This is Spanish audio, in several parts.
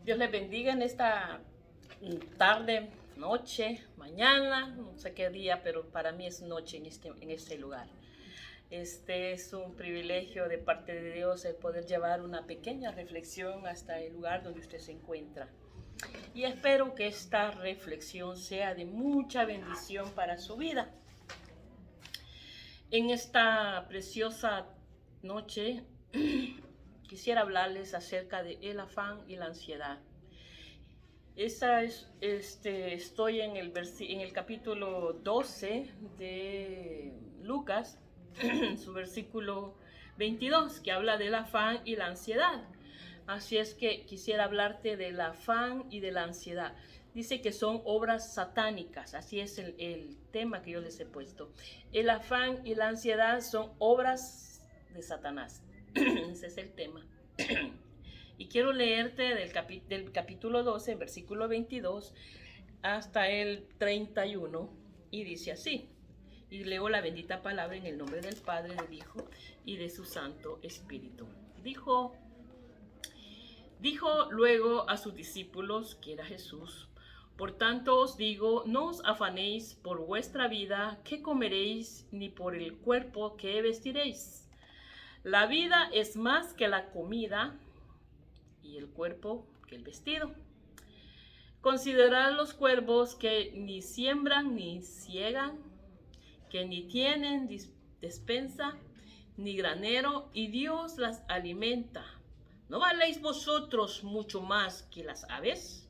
Dios les bendiga en esta tarde, noche, mañana, no sé qué día, pero para mí es noche en este lugar. Este es un privilegio de parte de Dios el poder llevar una pequeña reflexión hasta el lugar donde usted se encuentra. Y espero que esta reflexión sea de mucha bendición para su vida. En esta preciosa noche quisiera hablarles acerca de el afán y la ansiedad. Estoy en el capítulo 12 de Lucas, su versículo 22, que habla del afán y la ansiedad. Así es que quisiera hablarte del afán y de la ansiedad. Dice que son obras satánicas, así es el tema que yo les he puesto. El afán y la ansiedad son obras de Satanás. Ese es el tema. Y quiero leerte del capítulo 12, versículo 22, hasta el 31, y dice así. Y leo la bendita palabra en el nombre del Padre, del Hijo y de su Santo Espíritu. Dijo luego a sus discípulos, que era Jesús: por tanto os digo, no os afanéis por vuestra vida, qué comeréis, ni por el cuerpo, qué vestiréis. La vida es más que la comida, y el cuerpo que el vestido. Considerad los cuervos, que ni siembran ni ciegan, que ni tienen despensa ni granero, y Dios las alimenta. ¿No valéis vosotros mucho más que las aves?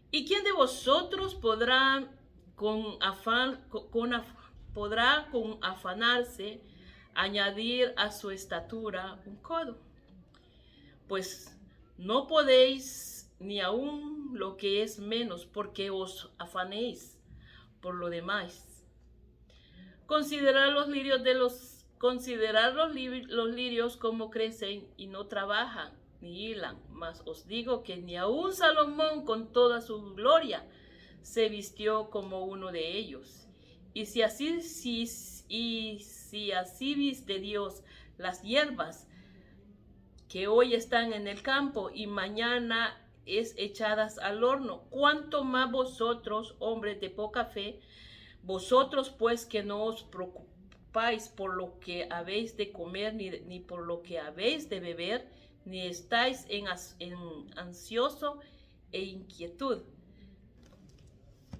¿Y quién de vosotros podrá con afanarse añadir a su estatura un codo? Pues no podéis ni aun lo que es menos, porque os afanéis por lo demás. Considerad los lirios como crecen, y no trabajan ni hilan, mas os digo que ni aun Salomón con toda su gloria se vistió como uno de ellos. Y si así viste Dios las hierbas, que hoy están en el campo y mañana es echadas al horno, cuánto más vosotros, hombres de poca fe. Vosotros pues, que no os preocupáis por lo que habéis de comer, ni por lo que habéis de beber, ni estáis en ansioso e inquietud.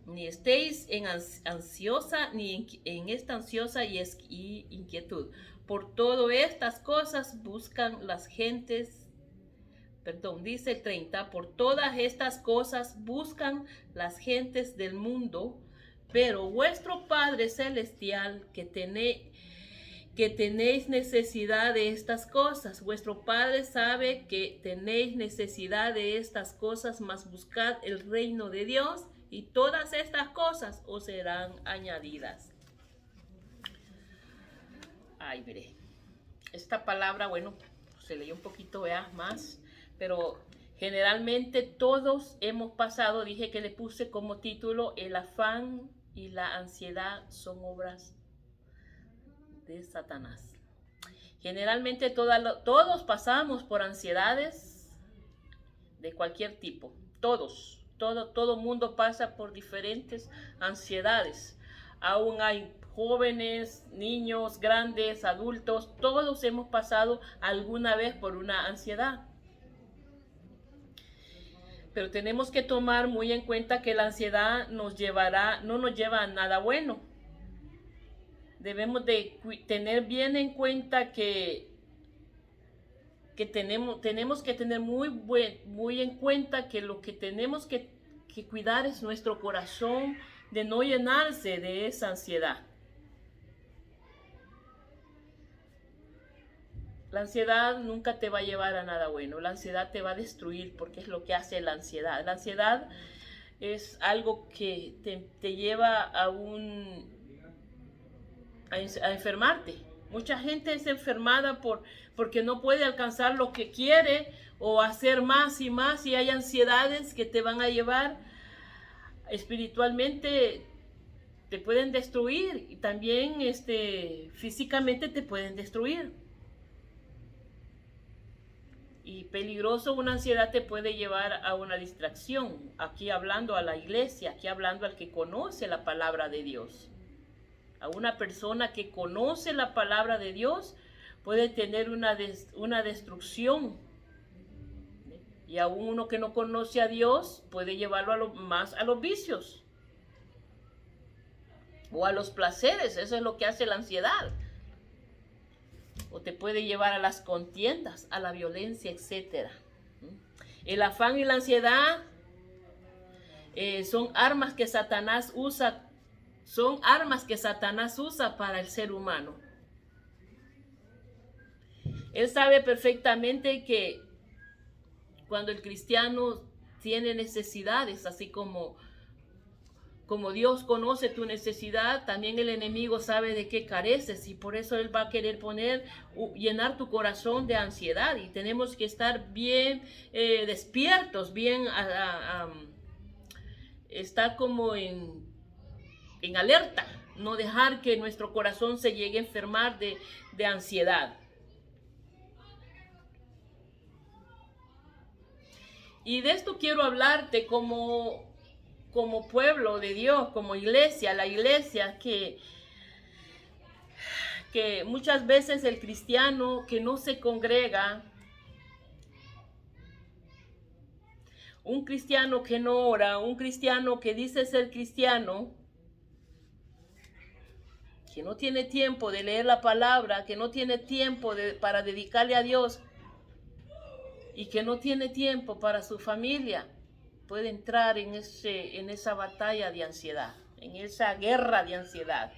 Ni estéis en ansiosa, ni en esta ansiosa y inquietud. Por todas estas cosas buscan las gentes, dice el 30, por todas estas cosas buscan las gentes del mundo, pero vuestro Padre Celestial, que tenéis necesidad de estas cosas, vuestro Padre sabe que tenéis necesidad de estas cosas, mas buscad el reino de Dios, y todas estas cosas os serán añadidas. Ay, mire, esta palabra, bueno, se leyó un poquito más, pero generalmente todos hemos pasado, dije que le puse como título, el afán y la ansiedad son obras de Satanás. Generalmente todos pasamos por ansiedades de cualquier tipo, todo mundo pasa por diferentes ansiedades. Aún hay jóvenes, niños, grandes, adultos, todos hemos pasado alguna vez por una ansiedad. Pero tenemos que tomar muy en cuenta que la ansiedad no nos lleva a nada bueno. Debemos de tener bien en cuenta que tenemos que tener muy en cuenta que lo que tenemos que cuidar es nuestro corazón, de no llenarse de esa ansiedad. La ansiedad nunca te va a llevar a nada bueno. La ansiedad te va a destruir, porque es lo que hace la ansiedad. La ansiedad es algo que te lleva a enfermarte. Mucha gente es enfermada porque no puede alcanzar lo que quiere o hacer más y más, y hay ansiedades que te van a llevar espiritualmente, te pueden destruir, y también físicamente te pueden destruir. Y peligroso, una ansiedad te puede llevar a una distracción. Aquí hablando a la iglesia, aquí hablando al que conoce la palabra de Dios. A una persona que conoce la palabra de Dios puede tener una destrucción. Y a uno que no conoce a Dios puede llevarlo más a los vicios o a los placeres. Eso es lo que hace la ansiedad. O te puede llevar a las contiendas, a la violencia, etc. El afán y la ansiedad son armas que Satanás usa. Son armas que Satanás usa para el ser humano. Él sabe perfectamente que cuando el cristiano tiene necesidades, así como Dios conoce tu necesidad, también el enemigo sabe de qué careces, y por eso él va a querer llenar tu corazón de ansiedad, y tenemos que estar bien despiertos, bien estar como en alerta, no dejar que nuestro corazón se llegue a enfermar de ansiedad. Y de esto quiero hablarte como pueblo de Dios, como iglesia, la iglesia que muchas veces el cristiano que no se congrega, un cristiano que no ora, un cristiano que dice ser cristiano, que no tiene tiempo de leer la palabra, que no tiene tiempo para dedicarle a Dios y que no tiene tiempo para su familia, puede entrar en esa batalla de ansiedad, en esa guerra de ansiedad.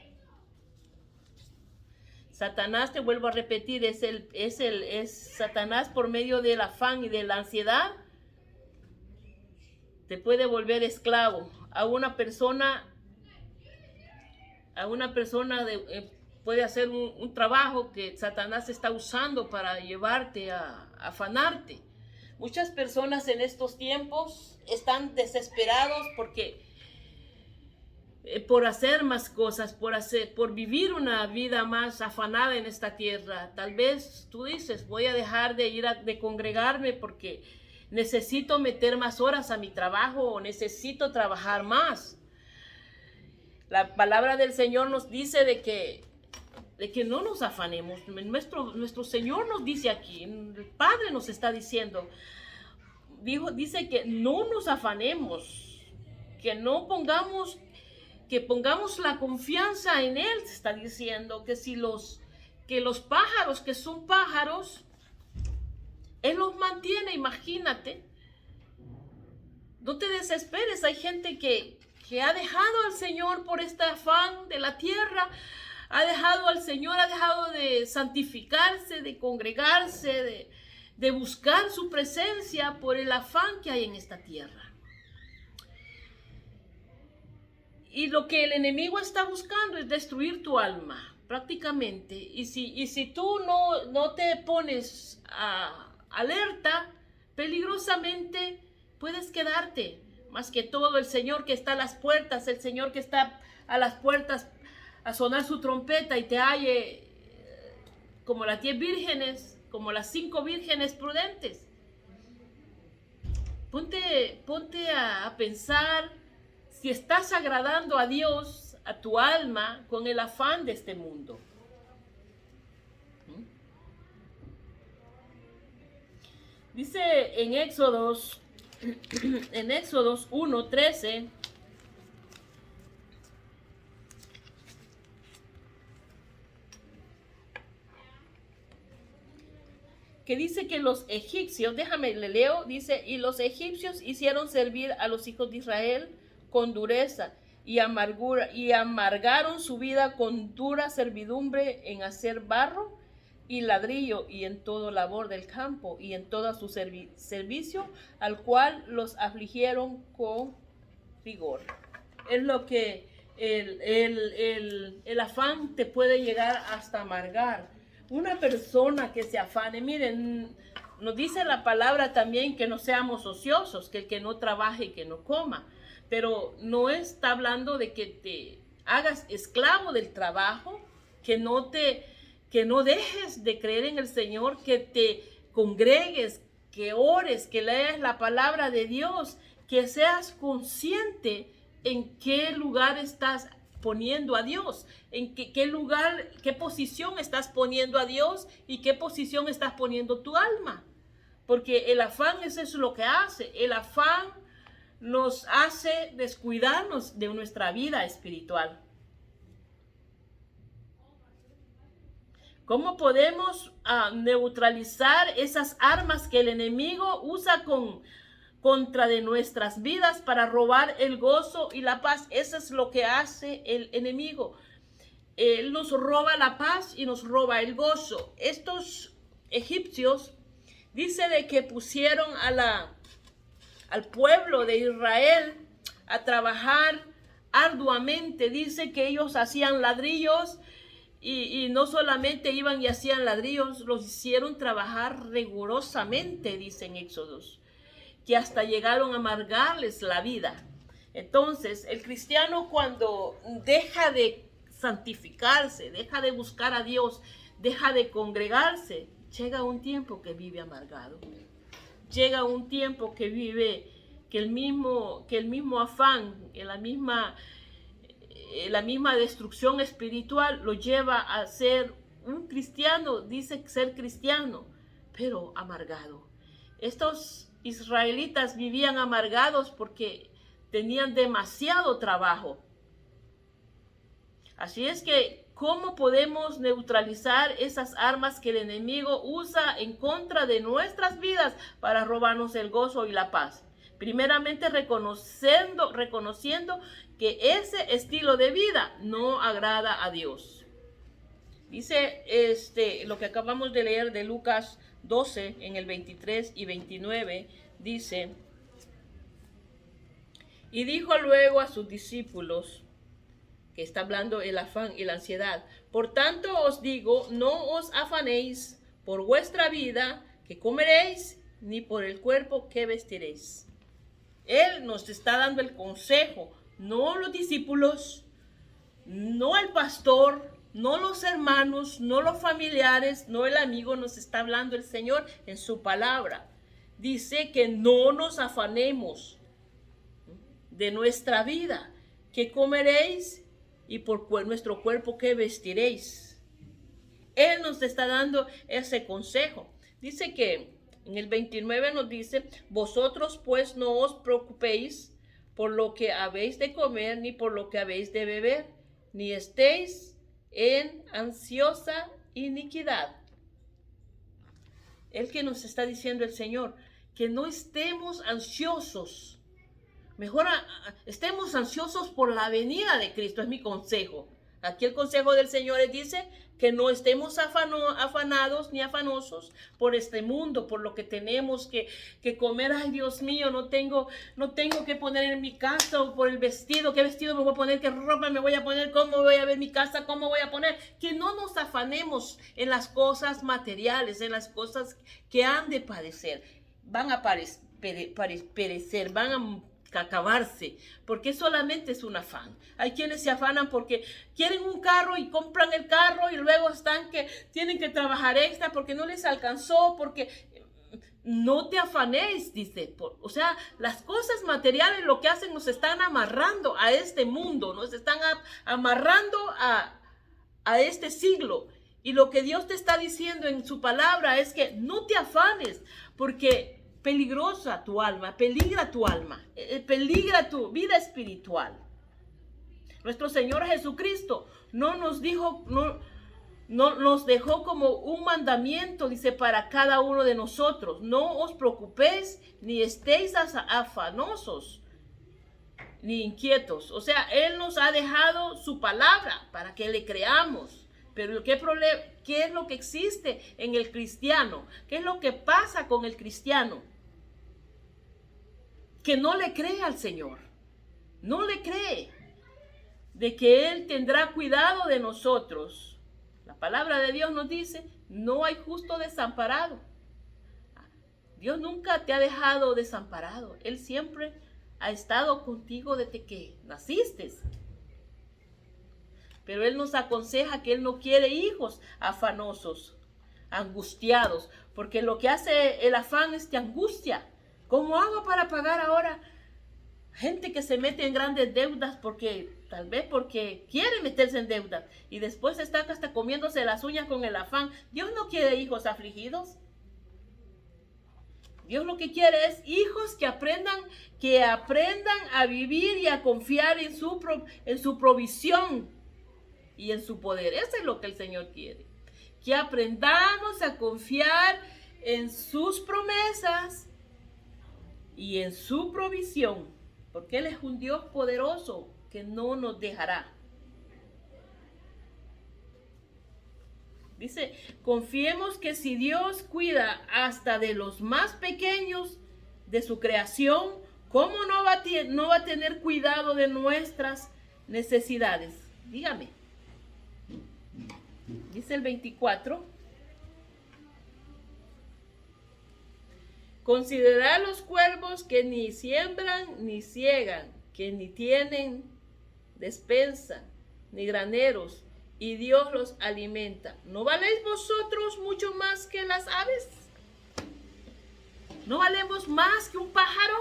Satanás, te vuelvo a repetir, es Satanás por medio del afán y de la ansiedad, te puede volver esclavo. A una persona puede hacer un trabajo que Satanás está usando para llevarte a afanarte. Muchas personas en estos tiempos están desesperados por hacer más cosas, por vivir una vida más afanada en esta tierra. Tal vez tú dices, voy a dejar de congregarme porque necesito meter más horas a mi trabajo o necesito trabajar más. La palabra del Señor nos dice de que no nos afanemos. Nuestro Señor nos dice aquí, el Padre nos está diciendo, dice que no nos afanemos, que pongamos la confianza en Él. Se está diciendo que que los pájaros, que son pájaros, Él los mantiene. Imagínate, no te desesperes. Hay gente que ha dejado al Señor por este afán de la tierra, ha dejado al Señor, ha dejado de santificarse, de congregarse, de buscar su presencia por el afán que hay en esta tierra. Y lo que el enemigo está buscando es destruir tu alma, prácticamente. Y si tú no te pones alerta, peligrosamente puedes quedarte. Más que todo, el Señor que está a las puertas, el Señor que está a las puertas a sonar su trompeta y te halle como las 10 vírgenes, como las 5 vírgenes prudentes. Ponte a pensar si estás agradando a Dios, a tu alma, con el afán de este mundo. Dice en Éxodos 1:13, que dice que los egipcios, déjame le leo, dice, y los egipcios hicieron servir a los hijos de Israel con dureza y amargura, y amargaron su vida con dura servidumbre en hacer barro y ladrillo, y en todo labor del campo, y en todo su servicio, al cual los afligieron con rigor. Es lo que el afán te puede llegar hasta amargar. Una persona que se afane, miren, nos dice la palabra también que no seamos ociosos, que el que no trabaje, que no coma. Pero no está hablando de que te hagas esclavo del trabajo, que no dejes de creer en el Señor, que te congregues, que ores, que leas la palabra de Dios, que seas consciente en qué lugar estás poniendo a Dios, en qué lugar, qué posición estás poniendo a Dios y qué posición estás poniendo tu alma. Porque el afán eso es lo que hace. El afán nos hace descuidarnos de nuestra vida espiritual. ¿Cómo podemos neutralizar esas armas que el enemigo usa contra de nuestras vidas para robar el gozo y la paz? Eso es lo que hace el enemigo. Él nos roba la paz y nos roba el gozo. Estos egipcios dice de que pusieron al pueblo de Israel a trabajar arduamente. Dice que ellos hacían ladrillos y no solamente iban y hacían ladrillos, los hicieron trabajar rigurosamente, dice en Éxodos, que hasta llegaron a amargarles la vida. Entonces, el cristiano cuando deja de santificarse, deja de buscar a Dios, deja de congregarse, llega un tiempo que vive amargado. Llega un tiempo que vive, que el mismo afán, la misma destrucción espiritual lo lleva a ser un cristiano, dice ser cristiano, pero amargado. Estos israelitas vivían amargados porque tenían demasiado trabajo. Así es que, ¿cómo podemos neutralizar esas armas que el enemigo usa en contra de nuestras vidas para robarnos el gozo y la paz? Primeramente reconociendo que ese estilo de vida no agrada a Dios. Dice lo que acabamos de leer de Lucas 12 en el 23 y 29, dice: y dijo luego a sus discípulos, que está hablando el afán y la ansiedad: por tanto os digo, no os afanéis por vuestra vida, que comeréis, ni por el cuerpo que vestiréis. Él nos está dando el consejo, no los discípulos, no el pastor, no los hermanos, no los familiares, no el amigo. Nos está hablando el Señor en su palabra. Dice que no nos afanemos de nuestra vida, que comeréis y por nuestro cuerpo que vestiréis. Él nos está dando ese consejo. Dice que en el 29 nos dice: vosotros pues no os preocupéis por lo que habéis de comer, ni por lo que habéis de beber, ni estéis en ansiosa iniquidad. El que nos está diciendo el Señor, que no estemos ansiosos. Mejor estemos ansiosos por la venida de Cristo, es mi consejo. Aquí el consejo del Señor dice que no estemos afanados ni afanosos por este mundo, por lo que tenemos que comer. Ay, Dios mío, no tengo que poner en mi casa, o por el vestido, qué vestido me voy a poner, qué ropa me voy a poner, cómo voy a ver mi casa, cómo voy a poner. Que no nos afanemos en las cosas materiales, en las cosas que han de padecer. Van a perecer, van a acabarse, porque solamente es un afán. Hay quienes se afanan porque quieren un carro y compran el carro y luego están que tienen que trabajar extra porque no les alcanzó, porque no te afanéis, dice. O sea, las cosas materiales lo que hacen, nos están amarrando a este mundo, nos están amarrando a este siglo. Y lo que Dios te está diciendo en su palabra es que no te afanes, porque peligrosa tu alma, peligra tu vida espiritual. Nuestro Señor Jesucristo no nos dejó como un mandamiento, dice, para cada uno de nosotros: no os preocupéis ni estéis afanosos ni inquietos. O sea, Él nos ha dejado su palabra para que le creamos. Pero ¿qué es lo que existe en el cristiano? ¿Qué es lo que pasa con el cristiano? Que no le cree al Señor. No le cree de que Él tendrá cuidado de nosotros. La palabra de Dios nos dice: no hay justo desamparado. Dios nunca te ha dejado desamparado. Él siempre ha estado contigo desde que naciste. Pero Él nos aconseja que Él no quiere hijos afanosos. angustiados, porque lo que hace el afán es te angustia. ¿Cómo hago para pagar ahora? Gente que se mete en grandes deudas tal vez porque quiere meterse en deudas y después están hasta comiéndose las uñas con el afán. Dios no quiere hijos afligidos. Dios lo que quiere es hijos que aprendan a vivir y a confiar en su provisión y en su poder. Eso es lo que el Señor quiere. Que aprendamos a confiar en sus promesas y en su provisión. Porque Él es un Dios poderoso que no nos dejará. Dice, confiemos que si Dios cuida hasta de los más pequeños de su creación, ¿cómo no va a tener cuidado de nuestras necesidades? Dígame. Dice el 24. Considerad los cuervos que ni siembran ni ciegan, que ni tienen despensa ni graneros, y Dios los alimenta. ¿No valéis vosotros mucho más que las aves? ¿No valemos más que un pájaro?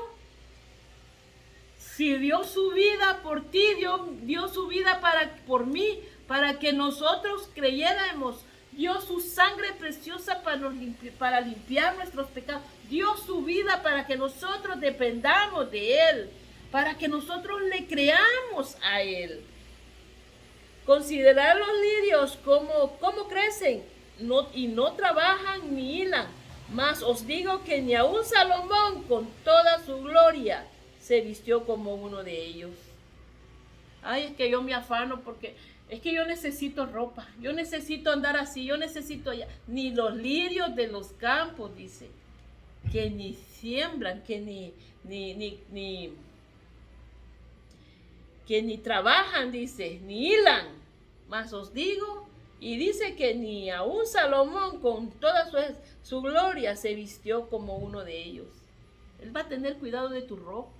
Si dio su vida por ti, dio su vida por mí, para que nosotros creyéramos. Dio su sangre preciosa para limpiar nuestros pecados. Dio su vida para que nosotros dependamos de Él, para que nosotros le creamos a Él. Considerad los lirios cómo crecen, y no trabajan ni hilan. Mas os digo que ni aun Salomón con toda su gloria se vistió como uno de ellos. Ay, es que yo me afano porque es que yo necesito ropa, yo necesito andar así, yo necesito allá. Ni los lirios de los campos, dice, que ni siembran, que ni trabajan, dice, ni hilan. Mas os digo, y dice que ni aun Salomón con toda su gloria se vistió como uno de ellos. Él va a tener cuidado de tu ropa.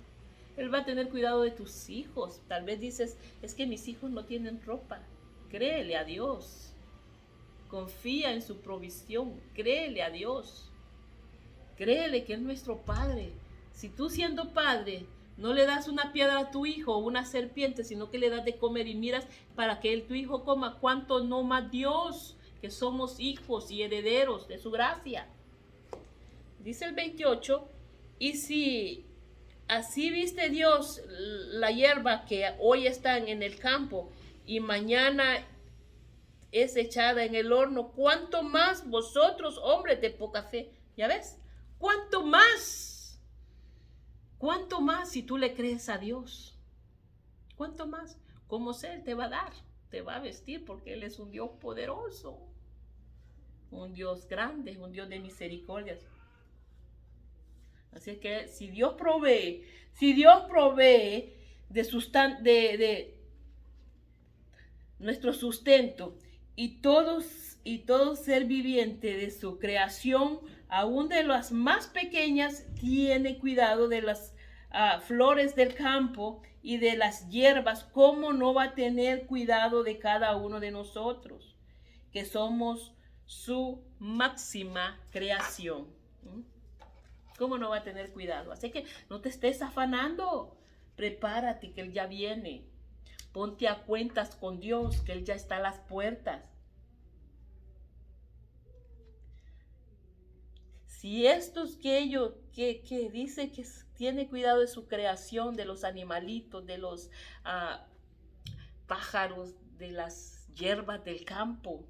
Él va a tener cuidado de tus hijos. Tal vez dices, es que mis hijos no tienen ropa. Créele a Dios. Confía en su provisión. Créele a Dios. Créele que es nuestro Padre. Si tú siendo padre no le das una piedra a tu hijo o una serpiente, sino que le das de comer y miras para que tu hijo coma, ¿cuánto no más Dios, que somos hijos y herederos de su gracia? Dice el 28, y si así viste Dios la hierba que hoy está en el campo y mañana es echada en el horno, ¿cuánto más vosotros, hombres de poca fe? ¿Ya ves? ¿Cuánto más? ¿Cuánto más si tú le crees a Dios? ¿Cuánto más? Como sé, Él te va a dar, te va a vestir, porque Él es un Dios poderoso, un Dios grande, un Dios de misericordias. Así que si Dios provee de nuestro sustento y todo ser viviente de su creación, aún de las más pequeñas, tiene cuidado de las flores del campo y de las hierbas, ¿cómo no va a tener cuidado de cada uno de nosotros, que somos su máxima creación? ¿Cómo no va a tener cuidado? Así que no te estés afanando. Prepárate, que Él ya viene. Ponte a cuentas con Dios, que Él ya está a las puertas. Si estos que dice que tiene cuidado de su creación, de los animalitos, de los pájaros, de las hierbas del campo,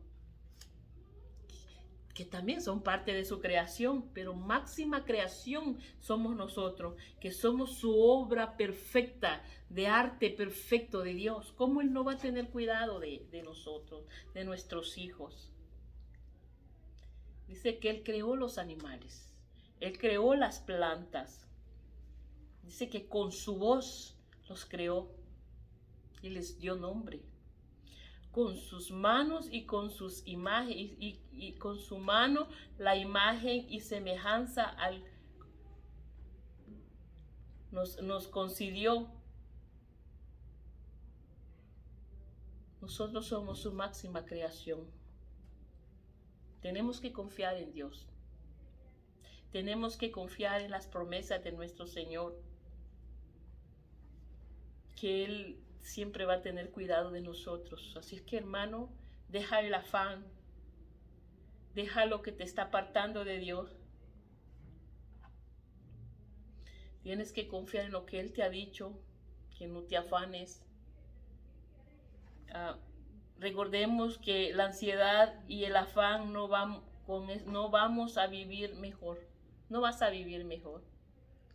que también son parte de su creación, pero máxima creación somos nosotros, que somos su obra perfecta, de arte perfecto de Dios. ¿Cómo Él no va a tener cuidado de nosotros, de nuestros hijos? Dice que Él creó los animales, Él creó las plantas. Dice que con su voz los creó y les dio nombre. Con sus manos y con sus imágenes, y con su mano la imagen y semejanza nos concedió. Nosotros somos su máxima creación. Tenemos que confiar en Dios. Tenemos que confiar en las promesas de nuestro Señor, que Él siempre va a tener cuidado de nosotros. Así es que, hermano, deja el afán, deja lo que te está apartando de Dios. Tienes que confiar en lo que Él te ha dicho, que no te afanes. Recordemos que la ansiedad y el afán no vamos a vivir mejor. No vas a vivir mejor.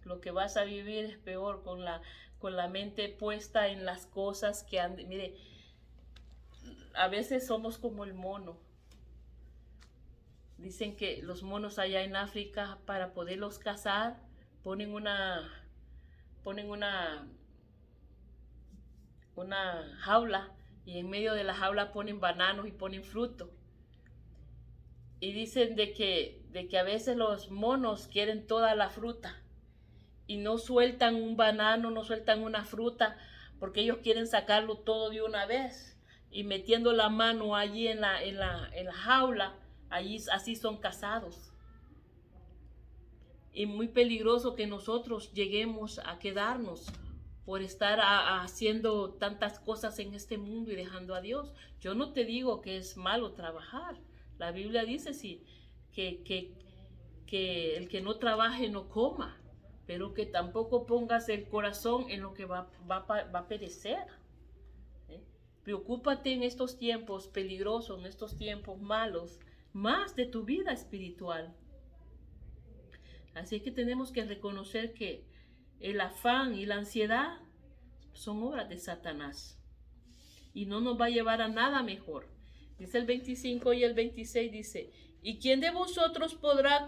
Lo que vas a vivir es peor, con la mente puesta en las cosas que han... Mire, a veces somos como el mono. Dicen que los monos allá en África, para poderlos cazar, ponen una jaula, y en medio de la jaula ponen bananos y ponen fruto. Y dicen de que a veces los monos quieren toda la fruta y no sueltan un banano, no sueltan una fruta, porque ellos quieren sacarlo todo de una vez. Y metiendo la mano allí en la jaula, allí así son cazados. Y muy peligroso que nosotros lleguemos a quedarnos por estar haciendo tantas cosas en este mundo y dejando a Dios. Yo no te digo que es malo trabajar. La Biblia dice sí, que el que no trabaje no coma, pero que tampoco pongas el corazón en lo que va a perecer. Preocúpate en estos tiempos peligrosos, en estos tiempos malos, más de tu vida espiritual. Así que tenemos que reconocer que el afán y la ansiedad son obras de Satanás y no nos va a llevar a nada mejor. Dice el 25 y el 26, dice: ¿y quién de vosotros podrá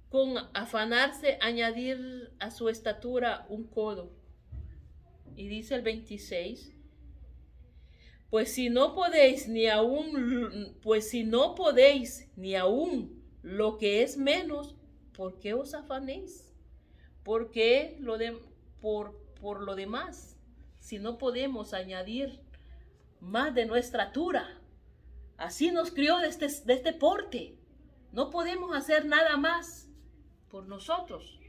con afanarse añadir a su estatura un codo? Y dice el 26: pues si no podéis ni aún lo que es menos, ¿por qué os afanéis? ¿Por qué por lo demás? Si no podemos añadir más de nuestra altura. Así nos crió de este porte. No podemos hacer nada más por nosotros.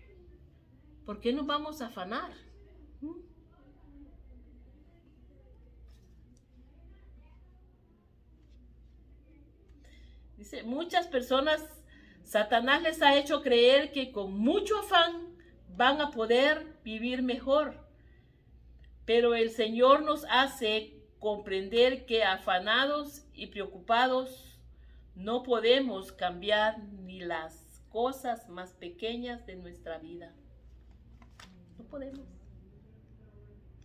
¿Por qué nos vamos a afanar? Dice, muchas personas, Satanás les ha hecho creer que con mucho afán van a poder vivir mejor. Pero el Señor nos hace comprender que afanados y preocupados no podemos cambiar ni las cosas más pequeñas de nuestra vida. No podemos.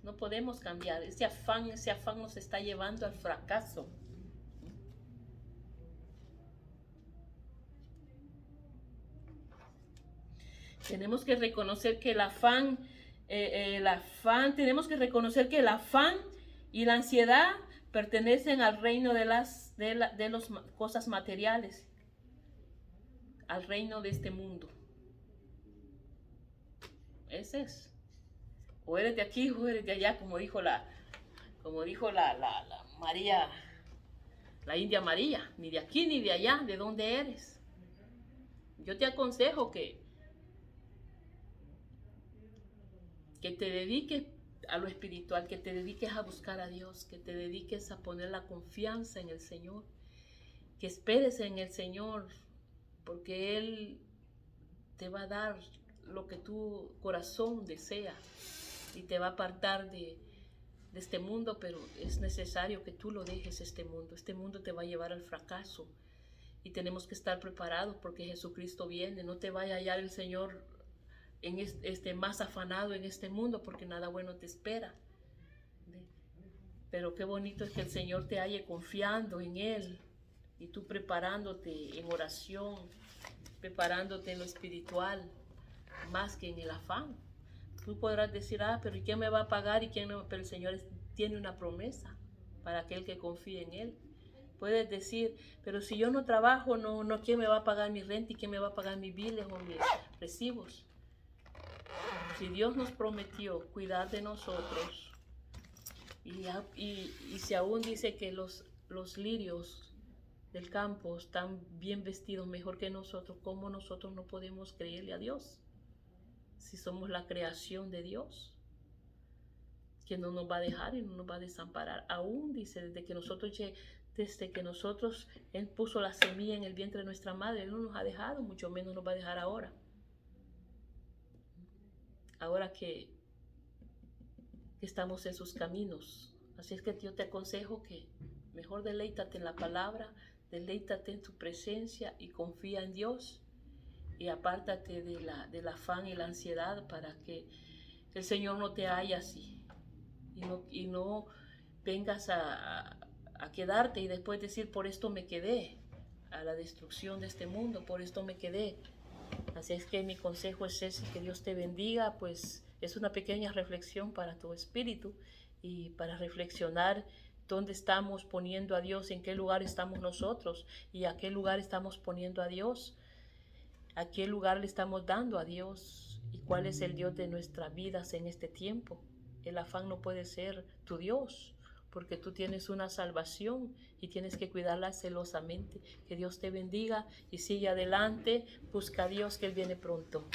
No podemos cambiar. Ese afán nos está llevando al fracaso. Tenemos que reconocer que el afán y la ansiedad pertenecen al reino de las cosas materiales, al reino de este mundo. Ese es. O eres de aquí o eres de allá, como dijo la María, la India María, ni de aquí ni de allá, ¿de dónde eres? Yo te aconsejo que te dediques a lo espiritual, que te dediques a buscar a Dios, que te dediques a poner la confianza en el Señor, que esperes en el Señor, porque Él te va a dar lo que tu corazón desea y te va a apartar de este mundo, pero es necesario que tú lo dejes este mundo te va a llevar al fracaso y tenemos que estar preparados porque Jesucristo viene. No te vaya a hallar el Señor más afanado en este mundo, porque nada bueno te espera. Pero qué bonito es que el Señor te halle confiando en Él y tú preparándote en oración, preparándote en lo espiritual, más que en el afán. Tú podrás decir, pero ¿y quién me va a pagar? Pero el Señor tiene una promesa para aquel que confíe en Él. Puedes decir, pero si yo no trabajo, no, ¿quién me va a pagar mi renta y quién me va a pagar mis biles o mis recibos? Si Dios nos prometió cuidar de nosotros, y si aún dice que los lirios del campo están bien vestidos, mejor que nosotros. ¿Cómo nosotros no podemos creerle a Dios? Si somos la creación de Dios, que no nos va a dejar y no nos va a desamparar. Aún dice, desde que nosotros, Él puso la semilla en el vientre de nuestra madre, Él no nos ha dejado, mucho menos nos va a dejar ahora. Ahora que estamos en sus caminos. Así es que yo te aconsejo que mejor deleítate en la palabra, deleítate en tu presencia y confía en Dios. Y apártate del afán y la ansiedad para que el Señor no te halle así. Y no vengas a quedarte y después decir, por esto me quedé, a la destrucción de este mundo, por esto me quedé. Así es que mi consejo es ese, que Dios te bendiga, pues es una pequeña reflexión para tu espíritu y para reflexionar dónde estamos poniendo a Dios, en qué lugar estamos nosotros y a qué lugar estamos poniendo a Dios, a qué lugar le estamos dando a Dios y cuál es el Dios de nuestras vidas en este tiempo. El afán no puede ser tu Dios, porque tú tienes una salvación y tienes que cuidarla celosamente. Que Dios te bendiga y sigue adelante. Busca a Dios, que Él viene pronto.